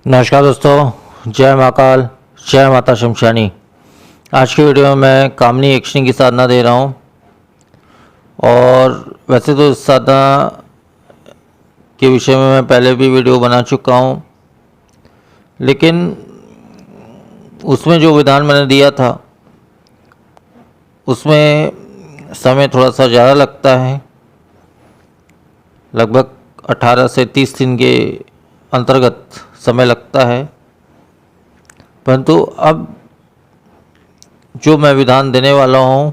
नमस्कार दोस्तों, जय महाकाल, जय माता शमशानी। आज की वीडियो में मैं कामनी यक्षिणी की साधना दे रहा हूँ। और वैसे तो इस साधना के विषय में मैं पहले भी वीडियो बना चुका हूँ, लेकिन उसमें जो विधान मैंने दिया था उसमें समय थोड़ा सा ज़्यादा लगता है। लगभग 18 से 30 दिन के अंतर्गत समय लगता है, परंतु अब जो मैं विधान देने वाला हूँ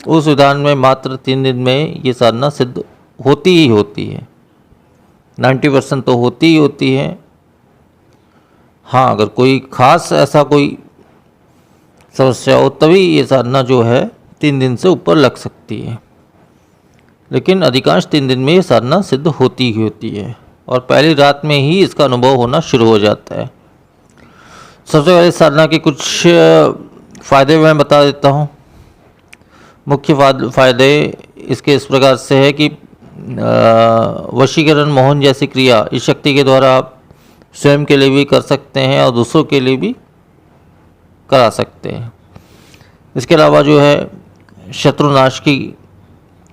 उस विधान में मात्र 3 दिन में ये साधना सिद्ध होती ही होती है। 90% तो होती ही होती है। हाँ, अगर कोई खास ऐसा कोई समस्या हो तभी ये साधना जो है 3 दिन से ऊपर लग सकती है, लेकिन अधिकांश 3 दिन में ये साधना सिद्ध होती ही होती है और पहली रात में ही इसका अनुभव होना शुरू हो जाता है। सबसे पहले साधना के कुछ फ़ायदे मैं बता देता हूँ। मुख्य फ़ायदे इसके इस प्रकार से है कि वशीकरण, मोहन जैसी क्रिया इस शक्ति के द्वारा आप स्वयं के लिए भी कर सकते हैं और दूसरों के लिए भी करा सकते हैं। इसके अलावा जो है शत्रुनाश की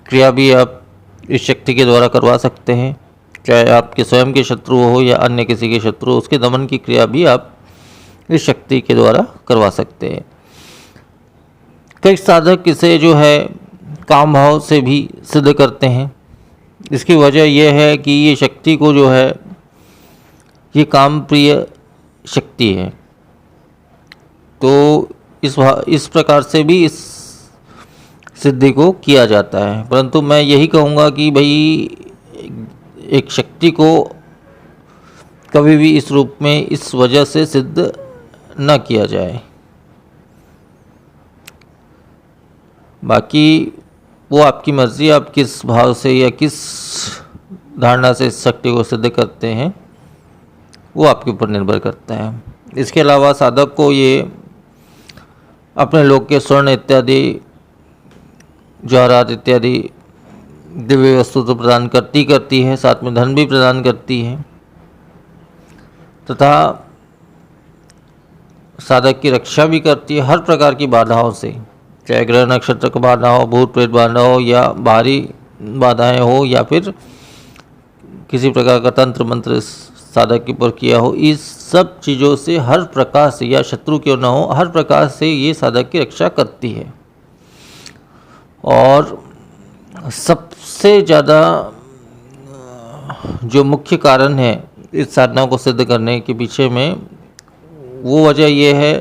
क्रिया भी आप इस शक्ति के द्वारा करवा सकते हैं। चाहे आपके स्वयं के शत्रु हो या अन्य किसी के शत्रु हो, उसके दमन की क्रिया भी आप इस शक्ति के द्वारा करवा सकते हैं। कई साधक इसे जो है काम भाव से भी सिद्ध करते हैं। इसकी वजह यह है कि ये शक्ति को जो है ये काम प्रिय शक्ति है, तो इस प्रकार से भी इस सिद्धि को किया जाता है। परंतु मैं यही कहूँगा कि भाई एक शक्ति को कभी भी इस रूप में इस वजह से सिद्ध न किया जाए। बाकी वो आपकी मर्ज़ी, आप किस भाव से या किस धारणा से इस शक्ति को सिद्ध करते हैं वो आपके ऊपर निर्भर करता है। इसके अलावा साधक को ये अपने लोक के स्वर्ण इत्यादि, जवाहरात इत्यादि दिव्य वस्तु तो प्रदान करती है, साथ में धन भी प्रदान करती है, तथा साधक की रक्षा भी करती है हर प्रकार की बाधाओं से। चाहे ग्रह नक्षत्र का बाधा हो, भूत प्रेत बाधा हो, या बाहरी बाधाएं हो, या फिर किसी प्रकार का तंत्र मंत्र साधक के ऊपर किया हो, इस सब चीज़ों से हर प्रकार से, या शत्रु क्यों न हो, हर प्रकार से ये साधक की रक्षा करती है। और सबसे ज़्यादा जो मुख्य कारण है इस साधना को सिद्ध करने के पीछे में, वो वजह ये है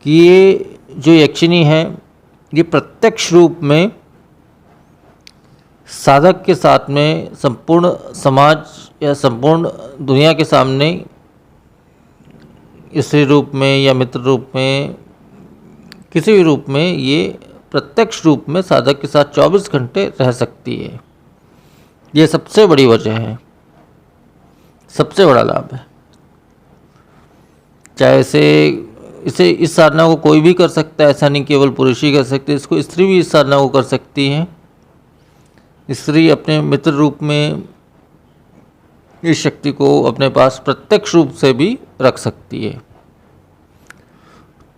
कि ये जो यक्षिणी है ये प्रत्यक्ष रूप में साधक के साथ में संपूर्ण समाज या संपूर्ण दुनिया के सामने स्त्री रूप में या मित्र रूप में, किसी भी रूप में, ये प्रत्यक्ष रूप में साधक के साथ 24 घंटे रह सकती है। ये सबसे बड़ी वजह है, सबसे बड़ा लाभ है। चाहे इसे इस साधना को कोई भी कर सकता है, ऐसा नहीं केवल पुरुष ही कर सकते, इसको स्त्री भी इस साधना को कर सकती है। स्त्री अपने मित्र रूप में इस शक्ति को अपने पास प्रत्यक्ष रूप से भी रख सकती है।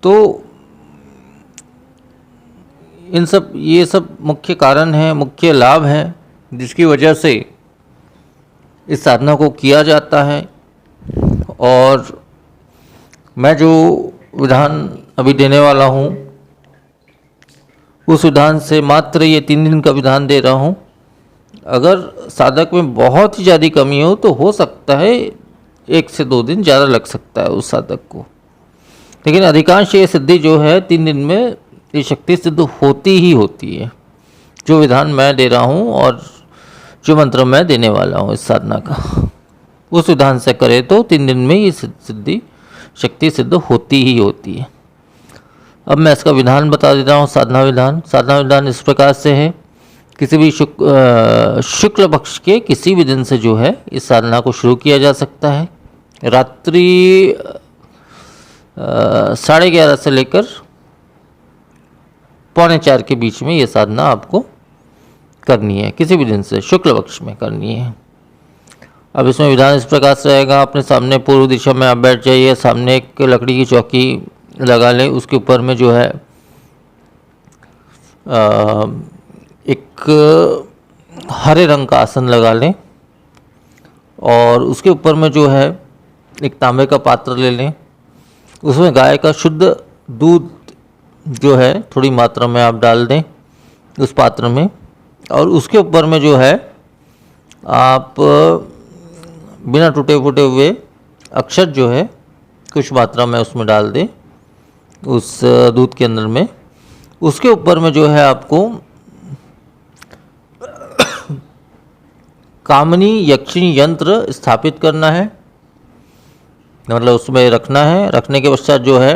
तो ये सब मुख्य कारण हैं, मुख्य लाभ हैं, जिसकी वजह से इस साधना को किया जाता है। और मैं जो विधान अभी देने वाला हूँ उस विधान से मात्र ये 3 दिन का विधान दे रहा हूँ। अगर साधक में बहुत ही ज़्यादा कमी हो तो हो सकता है 1 से 2 दिन ज़्यादा लग सकता है उस साधक को, लेकिन अधिकांश ये सिद्धि जो है 3 दिन में ये शक्ति सिद्ध होती ही होती है। जो विधान मैं दे रहा हूँ और जो मंत्र मैं देने वाला हूँ इस साधना का, उस विधान से करे तो 3 दिन में ये सिद्धि शक्ति सिद्ध होती ही होती है। अब मैं इसका विधान बता देता हूँ। साधना विधान इस प्रकार से है। किसी भी शुक्ल पक्ष के किसी भी दिन से जो है इस साधना को शुरू किया जा सकता है। रात्रि 11:30 से लेकर 3:45 के बीच में ये साधना आपको करनी है, किसी भी दिन से शुक्ल पक्ष में करनी है। अब इसमें विधान इस प्रकार से रहेगा। अपने सामने पूर्व दिशा में आप बैठ जाइए, सामने एक लकड़ी की चौकी लगा लें, उसके ऊपर में जो है एक हरे रंग का आसन लगा लें और उसके ऊपर में जो है एक तांबे का पात्र ले लें, उसमें गाय का शुद्ध दूध जो है थोड़ी मात्रा में आप डाल दें उस पात्र में, और उसके ऊपर में जो है आप बिना टूटे फूटे हुए अक्षत जो है कुछ मात्रा में उसमें डाल दें उस दूध के अंदर में। उसके ऊपर में जो है आपको कामनी यक्षिणी यंत्र स्थापित करना है, मतलब उसमें रखना है। रखने के पश्चात जो है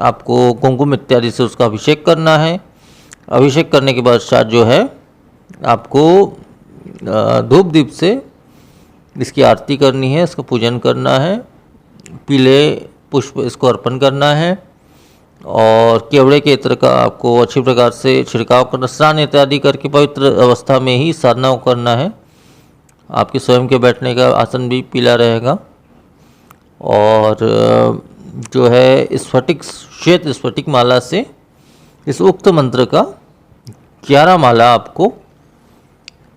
आपको कुमकुम इत्यादि से उसका अभिषेक करना है। अभिषेक करने के पश्चात जो है आपको धूप दीप से इसकी आरती करनी है, इसका पूजन करना है, पीले पुष्प इसको अर्पण करना है और केवड़े के इत्र का आपको अच्छी प्रकार से छिड़काव करना, स्नान इत्यादि करके पवित्र अवस्था में ही साधना को करना है। आपके स्वयं के बैठने का आसन भी पीला रहेगा और जो है स्फटिक श्वेत स्फटिक माला से इस उक्त मंत्र का 11 माला आपको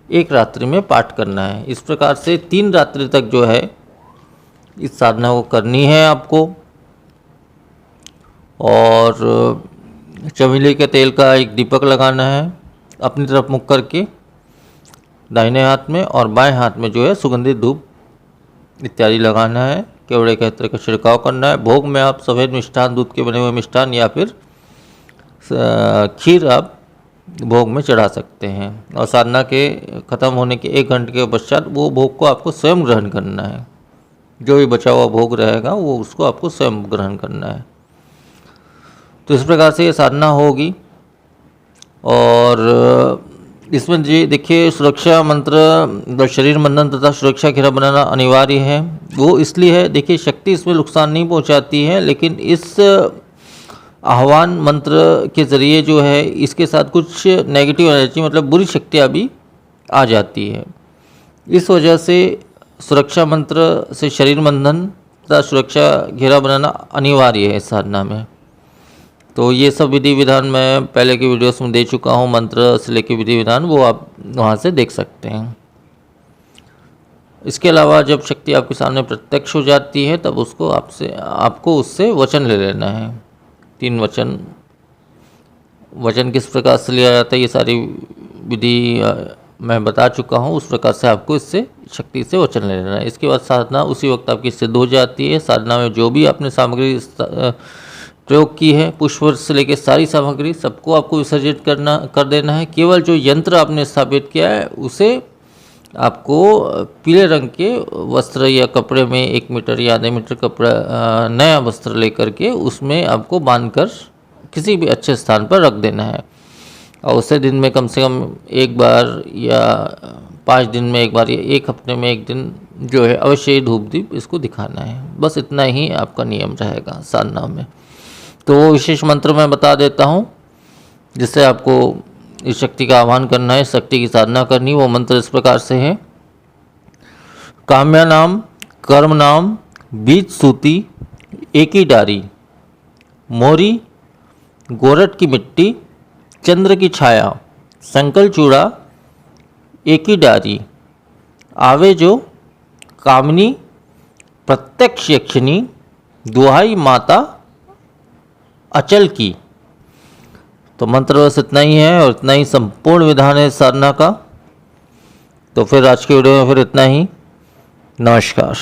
एक रात्रि में पाठ करना है। इस प्रकार से 3 रात्रि तक जो है इस साधना को करनी है आपको। और चमेली के तेल का एक दीपक लगाना है अपनी तरफ मुख करके दाहिने हाथ में, और बाएं हाथ में जो है सुगंधित धूप इत्यादि लगाना है। केवड़े के इत्र का छिड़काव करना है। भोग में आप सफ़ेद मिष्ठान, दूध के बने हुए मिष्ठान या फिर खीर आप भोग में चढ़ा सकते हैं। और साधना के ख़त्म होने के 1 घंटे के पश्चात वो भोग को आपको स्वयं ग्रहण करना है। जो भी बचा हुआ भोग रहेगा वो उसको आपको स्वयं ग्रहण करना है। तो इस प्रकार से ये साधना होगी। और इसमें जी देखिए सुरक्षा मंत्र, शरीर बंधन तथा सुरक्षा घेरा बनाना अनिवार्य है। वो इसलिए है, देखिए शक्ति इसमें नुकसान नहीं पहुंचाती है, लेकिन इस आह्वान मंत्र के ज़रिए जो है इसके साथ कुछ नेगेटिव एनर्जी मतलब बुरी शक्तियाँ भी आ जाती है। इस वजह से सुरक्षा मंत्र से शरीर बंधन तथा सुरक्षा घेरा बनाना अनिवार्य है इस साधना में। तो ये सब विधि विधान मैं पहले की वीडियोस में दे चुका हूँ, मंत्र से लेकर विधि विधान, वो आप वहाँ से देख सकते हैं। इसके अलावा जब शक्ति आपके सामने प्रत्यक्ष हो जाती है तब उसको आपको उससे वचन ले लेना है। 3 वचन किस प्रकार से लिया जाता है ये सारी विधि मैं बता चुका हूँ। उस प्रकार से आपको इससे शक्ति से वचन ले लेना है। इसके बाद साधना उसी वक्त आपकी सिद्ध हो जाती है। साधना में जो भी आपने सामग्री प्रयोग की है, पुष्प से लेकर सारी सामग्री सबको आपको विसर्जित कर देना है। केवल जो यंत्र आपने स्थापित किया है उसे आपको पीले रंग के वस्त्र या कपड़े में 1 मीटर या आधे मीटर कपड़ा नया वस्त्र लेकर के उसमें आपको बांधकर किसी भी अच्छे स्थान पर रख देना है। और उसे दिन में कम से कम 1 बार या 5 दिन में 1 बार या 1 हफ्ते में 1 दिन जो है अवश्य धूप दीप इसको दिखाना है। बस इतना ही आपका नियम रहेगा साधना में। तो वो विशेष मंत्र मैं बता देता हूँ जिससे आपको इस शक्ति का आह्वान करना है, शक्ति की साधना करनी। वो मंत्र इस प्रकार से है। काम्या नाम, कर्म नाम, बीज सूती, एक ही डारी, मोरी, गोरट की मिट्टी, चंद्र की छाया, संकल चूड़ा, एक ही डारी, आवे जो कामनी, प्रत्यक्ष यक्षिणी, दुहाई माता अचल की। तो मंत्र बस इतना ही है और इतना ही संपूर्ण विधान है साधना का। तो फिर आज के वीडियो में फिर इतना ही। नमस्कार।